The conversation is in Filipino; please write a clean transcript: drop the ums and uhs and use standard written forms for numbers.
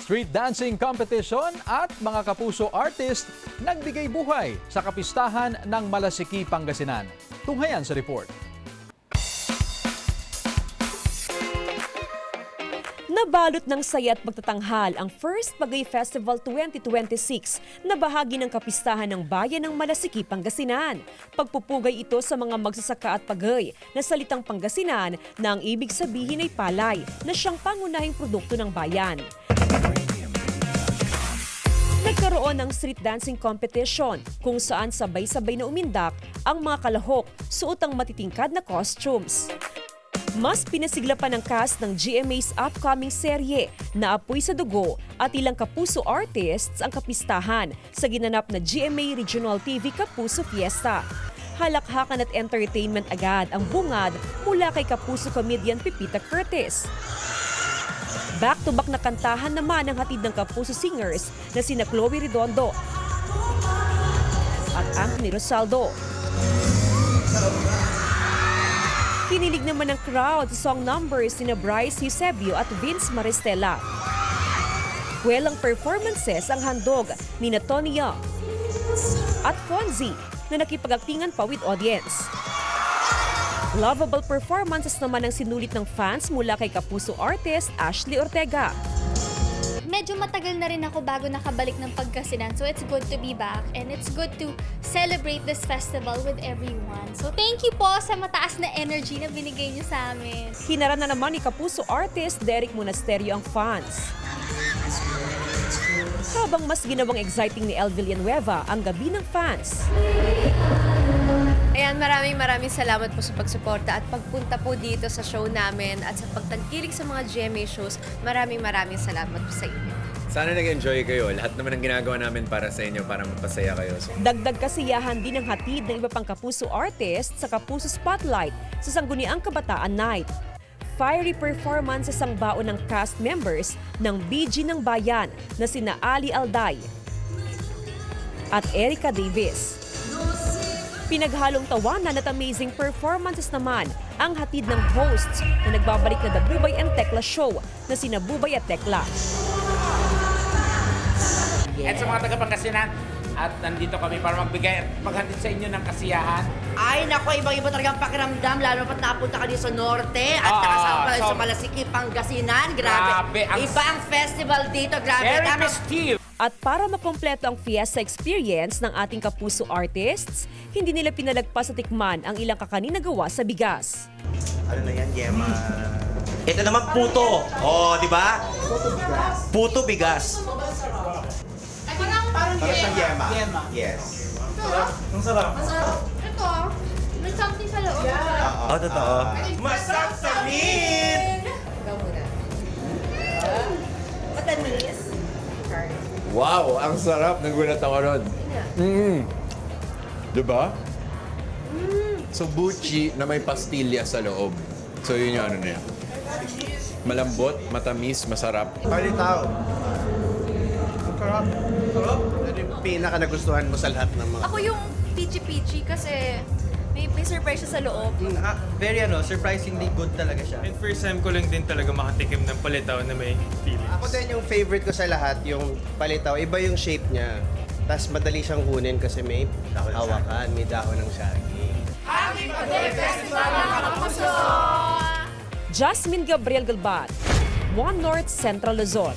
street dancing competition at mga kapuso artist nagbigay buhay sa kapistahan ng Malasiki, Pangasinan. Tunghayan sa report. Nabalot ng saya at pagtatanghal ang First Pagay Festival 2026 na bahagi ng kapistahan ng bayan ng Malasiki, Pangasinan. Pagpupugay ito sa mga magsasaka at pagay na salitang Pangasinan na ang ibig sabihin ay palay na siyang pangunahing produkto ng bayan. Nagkaroon ng street dancing competition kung saan sabay-sabay na umindak ang mga kalahok suot ang matitingkad na costumes. Mas pinasigla pa ng cast ng GMA's upcoming serye na Apoy sa Dugo at ilang kapuso artists ang kapistahan sa ginanap na GMA Regional TV Kapuso Fiesta. Halakhakan at entertainment agad ang bungad mula kay kapuso comedian Pipita Curtis. Back-to-back na kantahan naman ang hatid ng kapuso singers na sina Chloe Redondo at Anthony Rosaldo. Kinilig naman ng crowd sa song numbers ni Bryce Eusebio at Vince Maristella. Welang performances ang handog ni Tony Young at Fonzie na nakipag-aktingan pa with audience. Lovable performances naman ang sinulit ng fans mula kay kapuso artist Ashley Ortega. Medyo matagal na rin ako bago nakabalik ng Pangasinan. So it's good to be back and it's good to celebrate this festival with everyone. So thank you po sa mataas na energy na binigay niyo sa amin. Hinaran na naman ni kapuso artist Derek Monasterio ang fans. Habang mas ginawang exciting ni El Villanueva ang gabi ng fans. Ayan, maraming salamat po sa pagsuporta at pagpunta po dito sa show namin at sa pagtangkilik sa mga GMA shows. Maraming salamat po sa inyo. Sana nag-enjoy kayo. Lahat naman ang ginagawa namin para sa inyo, para mapasaya kayo. So, Dagdag kasiyahan din ang hatid ng iba pang kapuso artist sa Kapuso Spotlight sa Sangguniang Kabataan Night. Fiery performance sa baon ng cast members ng BG ng Bayan na sina Ali Alday at Erica Davis. Pinaghalong tawanan at amazing performances naman ang hatid ng hosts na nagbabalik na The Bubay and Tekla Show na sina Bubay at Tekla. At sa mga taga-Pangasinan, at nandito kami para magbigay at maghandid sa inyo ng kasiyahan. Ay, naku, ibang-iba talagang pakiramdam, lalo pat napunta ka dito sa Norte at nakasama pa sa Malasiki, Pangasinan. Grabe. Iba ang festival dito, grabe. Very Tama. festive. At para makompleto ang fiesta experience ng ating kapuso artists, hindi nila pinalagpas sa tikman ang ilang kakanin na gawa sa bigas. Ano na yan, Gemma? Ito naman puto. Oh, di ba? Puto bigas. Parang siyang Gemma. Yes. Ang sarap. Ito, may something sa loob. Oh, totoo. Masarap sa meat! Ikaw muna. Matamis. wow, ang sarap. Nagulat ako ron. Diba? So, buchi na may pastilya sa loob. So, yun yung ano na yan. Malambot, matamis, masarap. Palitaw. Ang sarap. Sarap. Ano yung pinaka nagustuhan mo sa lahat ng mga... Ako yung peachy-peachy kasi may surprise siya sa loob. Very surprisingly good talaga siya. And first time ko lang din talaga makatikim ng palitaw na may feelings. Ako din yung favorite ko sa lahat, yung palitaw. Iba yung shape niya. Tapos madali siyang kunin kasi may hawakan, may dahon ng saging. Jasmine Gabriel Galbat, One North Central Luzon.